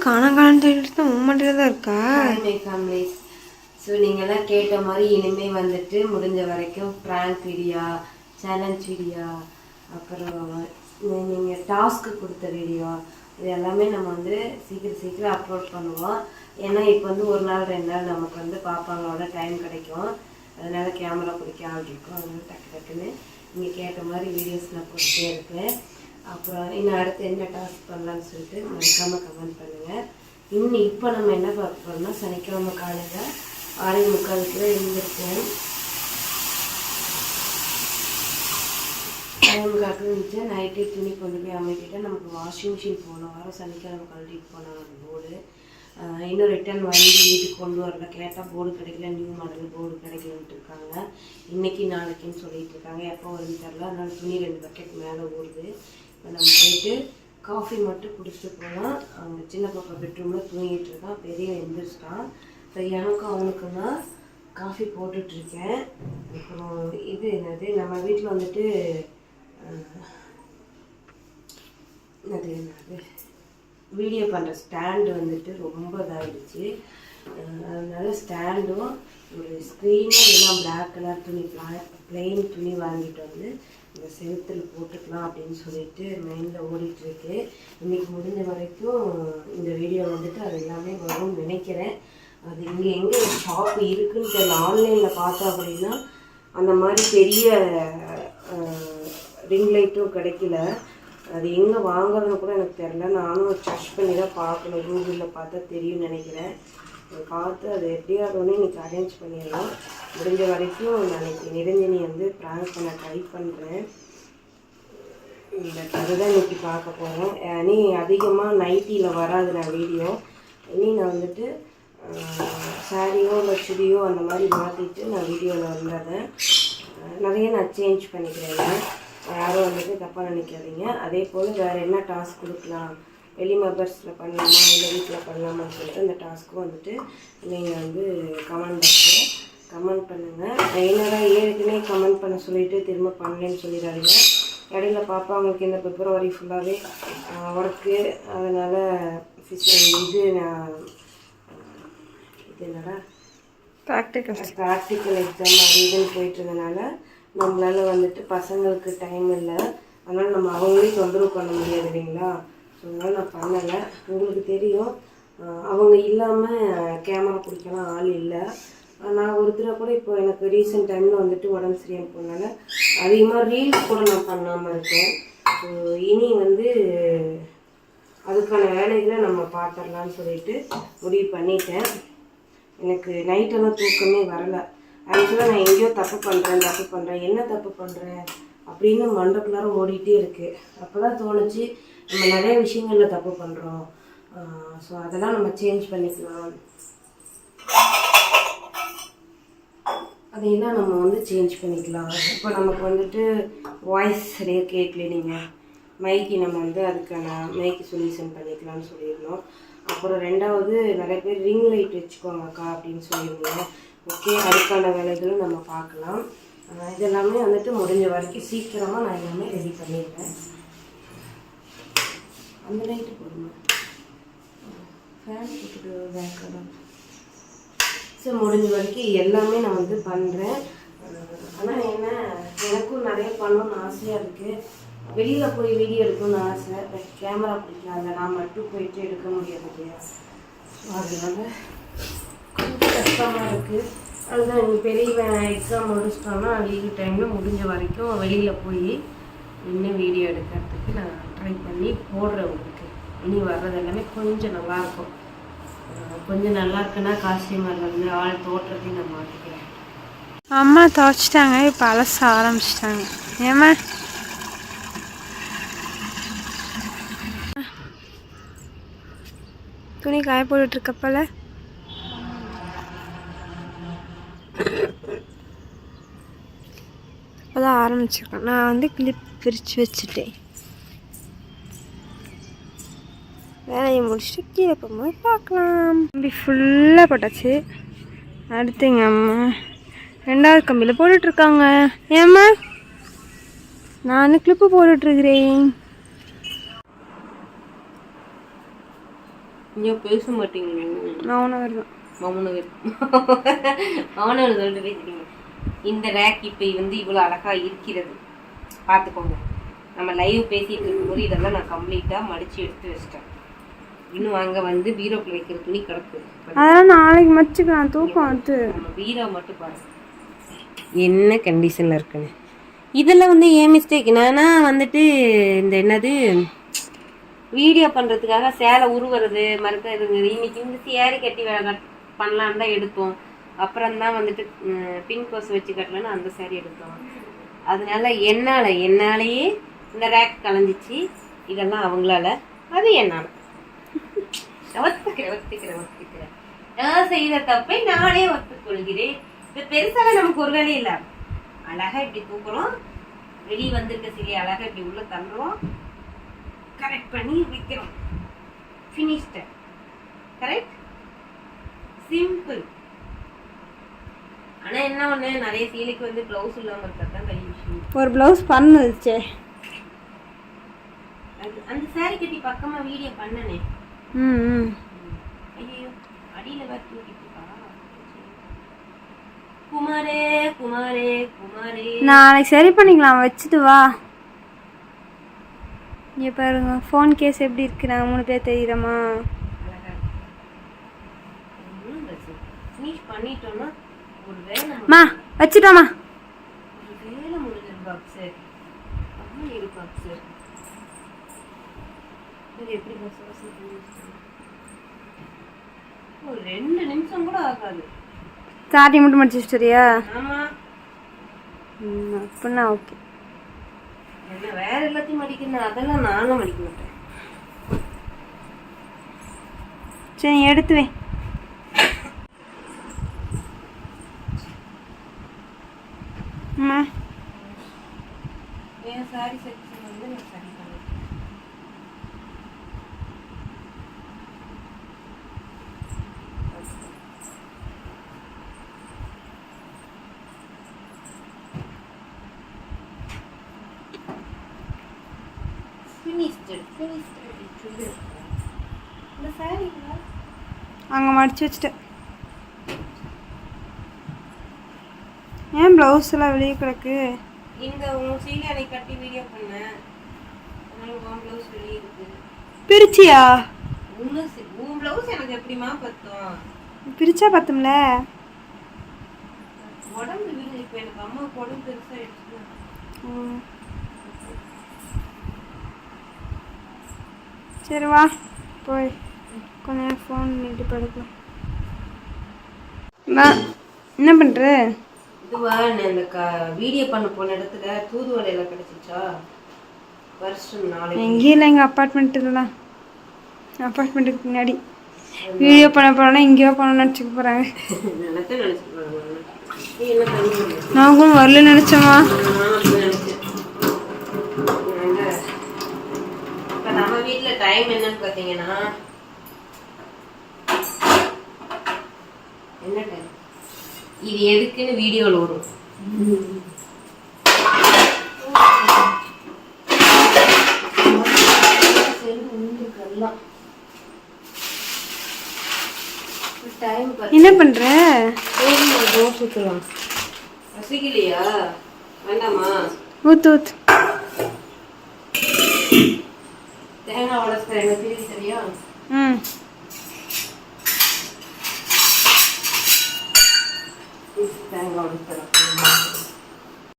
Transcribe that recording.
காணாங்காலம் தேடிட்டு மூமெண்ட்டில் தான் இருக்கா? My families. ஸோ நீங்கள்லாம் கேட்ட மாதிரி இனிமேல் வந்துட்டு முடிஞ்ச வரைக்கும் ப்ராங்க் வீடியோ, சேலஞ்ச் வீடியோ, அப்புறம் நீங்கள் டாஸ்க்கு கொடுத்த வீடியோ, இது எல்லாமே நம்ம வந்து சீக்கிரம் அப்லோட் பண்ணுவோம். ஏன்னா இப்போ வந்து ஒரு நாள் 2 நாள் நமக்கு வந்து பாப்பாங்களோட டைம் கிடைக்கும். அதனால் கேமரா பிடிக்க ஆள் இருக்கும். அதனால டக்குன்னு நீங்கள் கேட்ட மாதிரி வீடியோஸ் நான் போட்டுகிட்டே இருக்கேன். அப்புறம் இன்னும் அடுத்து என்ன டாஸ்க் பண்ணலான்னு சொல்லிட்டு மறக்காமல் கமெண்ட் பண்ணுங்கள். இப்போ நம்ம என்ன பார்க்க போகிறோம்னா, சனிக்கிழமை காலையில் 6:45 எழுந்திருக்கேன். டைம் காட்டுச்சு. நைட்டே துணி கொண்டு போய் அமைக்கிட்டேன். நமக்கு வாஷிங் மிஷின் போன வாரம் சனிக்கிழமை கழட்டிட்டு போனாங்க அந்த போர்டு. இன்னும் ரிட்டர்ன் வந்து வீட்டுக்கு கொண்டு வரல. கேட்டால் போர்டு கிடைக்கல, நியூ மாடல் போர்டு கிடைக்கலன்ட்டு இருக்காங்க. இன்றைக்கி நாளைக்குன்னு சொல்லிட்டு இருக்காங்க. எப்போ வருதுன்னு தெரில. அதனால துணி 2 பக்கெட் மேலே ஓடுது. இப்போ நம்ம போயிட்டு காஃபி மட்டும் குடிச்சிட்டு போகலாம். அவங்க சின்ன பாப்பா பெட்ரூமில் தூங்கிட்டு இருக்கான். பெரிய எந்திரிச்சிட்டான். இப்போ எனக்கும் அவனுக்கும் தான் காஃபி போட்டுட்ருக்கேன். அப்புறம் இது என்னது, நம்ம வீட்டில் வந்துட்டு என்னது வீடியோ பண்ணுற ஸ்டாண்டு வந்துட்டு ரொம்ப இதாகிடுச்சு. அதனால ஸ்டாண்டும் ஒரு ஸ்க்ரீனும் இல்லைன்னா பிளாக் கலர் துணி பிளெயின் துணி வாங்கிட்டு வந்து இந்த செவுத்தில் போட்டுக்கலாம் அப்படின்னு சொல்லிட்டு மைண்டில் ஓடிட்டுருக்கு. இன்றைக்கி முடிஞ்ச வரைக்கும் இந்த வீடியோ வந்துட்டு அது எல்லாமே வரும்னு நினைக்கிறேன். அது இங்கே எங்கே ஷாப் இருக்குதுன்னு தெரியல. ஆன்லைனில் பார்த்தோம் அப்படின்னா அந்த மாதிரி பெரிய ரிங் லைட்டும் கிடைக்கல. அது எங்கே வாங்குறதுன்னு கூட எனக்கு தெரில. நானும் சர்ச் பண்ணி தான் பார்க்கணும். கூகுளில் பார்த்தா தெரியும்னு நினைக்கிறேன். பார்த்து அது எப்படியாகவே இன்றைக்கி அரேஞ்ச் பண்ணிடலாம். முடிஞ்ச வரைக்கும் நாளைக்கு நிரஞ்சனி வந்து ப்ராங்க் பண்ண ட்ரை பண்ணுறேன். அதுதான் இன்றைக்கி பார்க்க போகிறேன். இனி அதிகமாக நைட்டியில் வராது நான் வீடியோ. இனி நான் வந்துட்டு சாரியோ இல்லை சுடியோ அந்த மாதிரி மாற்றிட்டு நான் வீடியோவில் வந்ததை நிறைய நான் சேஞ்ச் பண்ணிக்கிறேன். யாரும் வந்துட்டு தப்பாக நினைக்காதீங்க. அதே போல் வேறு என்ன டாஸ்க் கொடுக்கலாம், வெளி மெம்பர்ஸில் பண்ணலாமா இல்லை வீட்டில் பண்ணலாமான்னு சொல்லிட்டு அந்த டாஸ்க்கும் வந்துட்டு நீங்கள் வந்து கமெண்ட் பாக்ஸில் கமெண்ட் பண்ணுங்கள். என்னடா ஏற்கனவே கமெண்ட் பண்ண சொல்லிவிட்டு திரும்ப பண்ணலன்னு சொல்லிடாதீங்க. இடையில பாப்பா அவங்களுக்கு இந்த பிப்ரவரி ஃபுல்லாகவே ஒர்க்கு. அதனால் இது என்னடா ப்ராக்டிக்கல் எக்ஸாம் அது இதுன்னு போயிட்டு இருந்தனால நம்மளால் வந்துட்டு பசங்களுக்கு டைம் இல்லை. அதனால் நம்ம அவங்களே தொந்தரவு பண்ண முடியாது இல்லைங்களா. ஸோ அதனால் நான் பண்ணலை. உங்களுக்கு தெரியும், அவங்க இல்லாமல் கேமரா பிடிக்கலாம் ஆள் இல்லை. நான் ஒருத்தரை கூட இப்போ எனக்கு ரீசெண்ட் டைமில் வந்துட்டு உடம்பு சரியாக போனால அதிகமாக ரீல்ஸ் கூட நான் பண்ணாமல் இருக்கேன். ஸோ இனி வந்து அதுக்கான வேலைகளை நம்ம பார்த்துடலான்னு சொல்லிட்டு முடிவு பண்ணிட்டேன். எனக்கு நைட்டெல்லாம் தூக்கமே வரலை. ஆக்சுவலாக நான் எங்கேயோ தப்பு பண்ணுறேன் என்ன தப்பு பண்ணுறேன் அப்படின்னு மண்டக்குள்ளார ஓடிட்டே இருக்குது. அப்போ தான் தோணுச்சு, நம்ம நிறைய விஷயங்களில் தப்பு பண்ணுறோம். ஸோ அதெல்லாம் நம்ம சேஞ்ச் பண்ணிக்கலாம். அதையெல்லாம் நம்ம வந்து சேஞ்ச் பண்ணிக்கலாம். இப்போ நமக்கு வந்துட்டு வாய்ஸ் சரியாக கேட்கல, நீங்கள் மைக்கு நம்ம வந்து அதுக்கான மைக்கு சொல்யூஷன் பண்ணிக்கலாம்னு சொல்லியிருந்தோம். அப்புறம் 2வது நிறைய பேர் ரிங் லைட் வச்சுக்கோங்கக்கா அப்படின்னு சொல்லியிருந்தோம். ஓகே, அதுக்கான வேலைகளும் நம்ம பார்க்கலாம். இதெல்லாமே வந்துட்டு முடிஞ்ச வரைக்கும் சீக்கிரமாக நான் எல்லாமே ரெடி பண்ணிடுறேன். அந்த லைட்டு போடணும், ஃபேன் போட்டுட்டு வேக்கலாம். ஸோ முடிஞ்ச வரைக்கும் எல்லாமே நான் வந்து பண்ணுறேன். ஆனால் என்ன, எனக்கும் நிறைய பண்ணணும்னு ஆசையாக இருக்குது. வெளியில் போய் வீடியோ எடுக்கணும்னு ஆசை. பட் கேமரா பிடிக்கல, நான் மட்டும் போயிட்டு எடுக்க முடியாது இல்லையா. அதனால கொஞ்சம் கஷ்டமாக இருக்குது. அதுதான் இங்கே பெரிய எக்ஸாம் முடிச்சிட்டோன்னா லீவு டைமில் முடிஞ்ச வரைக்கும் வெளியில் போய் இன்னும் வீடியோ எடுக்கிறதுக்கு நான் ட்ரை பண்ணி போடுறேன். உங்களுக்கு இனி வர்றது எல்லாமே கொஞ்சம் நல்லாயிருக்கும். கொஞ்சம் நல்லா இருக்குன்னா காஸ்டியூமர்லேருந்து ஆள் தோற்றத்தையும் நான் மாற்றிக்கிறேன். அம்மா துவைச்சிட்டாங்க, இப்போ அலச ஆரம்பிச்சிட்டாங்க. ஏமா துணி காய போட்டுட்ருக்கப்பல அப்போதான் ஆரம்பிச்சிருக்கேன். நான் வந்து கிளிப் பிரித்து வச்சுட்டேன். வேலையை முடிச்சுட்டு கீழே போகும்போது பார்க்கலாம். கம்பி ஃபுல்லாக போட்டாச்சு. அடுத்து எங்கள் அம்மா 2வது கம்பியில் போட்டுட்ருக்காங்க. ஏம்மா நான் கிளிப்பு போட்டுட்ருக்கிறேன். இங்கே பேச மாட்டீங்க. மௌனம் வருவேன். மௌனம் இருக்கும். மௌனம் சொல்லிட்டு பேசுறீங்க. இந்த ரேக் இப்போ வந்து இவ்வளோ அழகா இருக்கிறது, பார்த்துக்கோங்க. நம்ம லைவ் பேசிட்டு இருக்கும்போது இதெல்லாம் நான் கம்ப்ளீட்டாக மடிச்சு எடுத்து வச்சிட்டேன். இன்னும் அங்கே வந்து பீரோக்குள்ள வைக்கிற துணி கிடக்கு, அதெல்லாம் நாளைக்கு மடிச்சுக்கலாம். தூக்கம் வந்து நம்ம பீரோ மட்டும் பாருங்க என்ன கண்டிஷனில் இருக்குன்னு. இதில் வந்து ஏன் மிஸ்டேக் என்னன்னா வந்துட்டு இந்த என்னது வீடியோ பண்ணுறதுக்காக சேலை உருவுறது மறுக்க இருந்தது. இன்னைக்கு இந்த சேரீ கட்டி வேலை பண்ணலான்னு தான் எடுத்தோம். அப்புறம்தான் வந்துட்டு பிங்க் கோஸ் வச்சு கட்டலன்னு அந்த சேரீ எடுத்தோம். அதனால என்னாலேயே இந்த ரேக் கலைஞ்சிச்சு. இதெல்லாம் அவங்களால, அது என்னால். ஒத்துக்கிறேன். நான் செய்த தப்பை நானே ஒத்துக்கொள்கிறேன். இப்போ பெருசாக நமக்கு ஒரு வேலையும் இல்லை. அழகா இப்படி தூக்குறோம், வெளியே வந்திருக்க சிறிய அழகா இப்படி உள்ள தள்ளுறோம், கரெக்ட் பண்ணி வைக்கிறோம். ஃபினிஷ்டு. Correct, simple. ஆனா என்ன ஒண்ணு, நிறைய சீலைக்கு வந்து பிளவுஸ் இல்லாம இருக்கதான் பெரிய விஷயம். ஒரு பிளவுஸ் பண்ணுச்சே, அந்த சாரி கட்டி பக்கமா வீடியோ பண்ணனே. ஐயோ அடியில வேற தூக்கிட்டு இருக்கா. குமாரே நாளைக்கு சரி பண்ணிக்கலாம், வச்சுட்டு வா. இங்கே பாருங்க ஃபோன் கேஸ் எப்படி இருக்கு, நாங்கள் 3 பேர் தெரியுறோமா. பண்ணிட்டோம்னா ஒரு வேலை வச்சுட்டோமா. ஒரு வேலை முடிஞ்சிரு பாக்ஸ். அம்மா இரு பாக்ஸ். இது எப்படி ஒரு 2 நிமிஷம் கூட ஆகாது. ஸ்டார்டிங் மட்டும் முடிச்சு சரியா? ஆமா. அப்படின்னா ஓகே. என்ன வேற எல்லாத்தையும் மடிக்கணும், அதெல்லாம் நானும் மடிக்க மாட்டேன். சரி எடுத்து வை. அம்மா என் சாரி செக்ஷன் வந்து நான் சரி பண்ணிட்டேன். அங்கே மடிச்சு வச்சுட்டேன். ஏன் ப்ளவுஸ் எல்லாம் வெளியே கிடக்கு? இந்த உன் சீலை கட்டி வீடியோ பண்ணேன், உன் ப்ளவுஸ் வெளியே இருக்கு. பிரிச்சியா? உன் ப்ளவுஸ் எனக்கு எப்படிமா பத்தும்? பிரிச்சா பத்தும்ல. உடம்பு வீடு இப்போ எனக்கு அம்மாவுக்கு உடம்பு பெருசாகிடுச்சு. சரி வா போய் கொஞ்ச நேரம் ஃபோன் பண்ணிட்டு படுக்கலாம். என்ன பண்ணுற? இதுவா இந்த வீடியோ பண்ண போன இடத்துல தூதுவளையெல்லாம் கிடைச்சிச்சா? வருஷம் 4 எங்கேயும் இல்லை, எங்கள் அப்பார்ட்மெண்ட்டுலாம். அப்பார்ட்மெண்ட்டுக்கு பின்னாடி வீடியோ பண்ண போகிறோன்னா எங்கேயோ போகணும்னு நினச்சிக்க போகிறாங்க. நாங்களும் வரல நினச்சோமா. நம்ம வீட்டுல டைம் என்னன்னு பாத்தீங்கன்னா என்ன டைம், இது எதுக்குன்னு வீடியோல வரும். என்ன பண்ற? ரசிக்கலையா? வேண்டாமா? ஊத்து ஊத்து. தேங்காய் உடச்சுற எனக்கு சரியா? தேங்காய் உடச்சுற